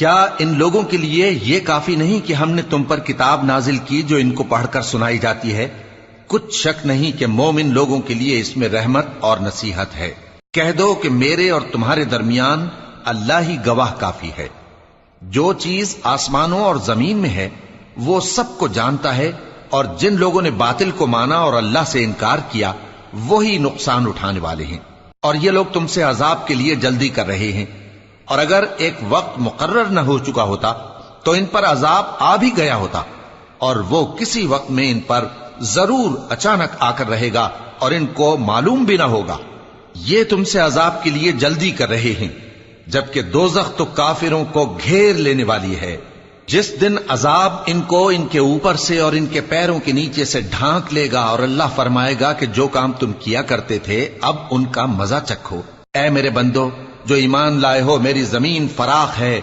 کیا ان لوگوں کے لیے یہ کافی نہیں کہ ہم نے تم پر کتاب نازل کی جو ان کو پڑھ کر سنائی جاتی ہے؟ کچھ شک نہیں کہ مومن لوگوں کے لیے اس میں رحمت اور نصیحت ہے۔ کہہ دو کہ میرے اور تمہارے درمیان اللہ ہی گواہ کافی ہے۔ جو چیز آسمانوں اور زمین میں ہے وہ سب کو جانتا ہے، اور جن لوگوں نے باطل کو مانا اور اللہ سے انکار کیا وہی نقصان اٹھانے والے ہیں، اور یہ لوگ تم سے عذاب کے لیے جلدی کر رہے ہیں، اور اگر ایک وقت مقرر نہ ہو چکا ہوتا تو ان پر عذاب آ بھی گیا ہوتا، اور وہ کسی وقت میں ان پر ضرور اچانک آ کر رہے گا اور ان کو معلوم بھی نہ ہوگا۔ یہ تم سے عذاب کے لیے جلدی کر رہے ہیں، جبکہ دوزخ تو کافروں کو گھیر لینے والی ہے۔ جس دن عذاب ان کو ان کے اوپر سے اور ان کے پیروں کے نیچے سے ڈھانک لے گا، اور اللہ فرمائے گا کہ جو کام تم کیا کرتے تھے اب ان کا مزہ چکھو۔ اے میرے بندو جو ایمان لائے ہو، میری زمین فراخ ہے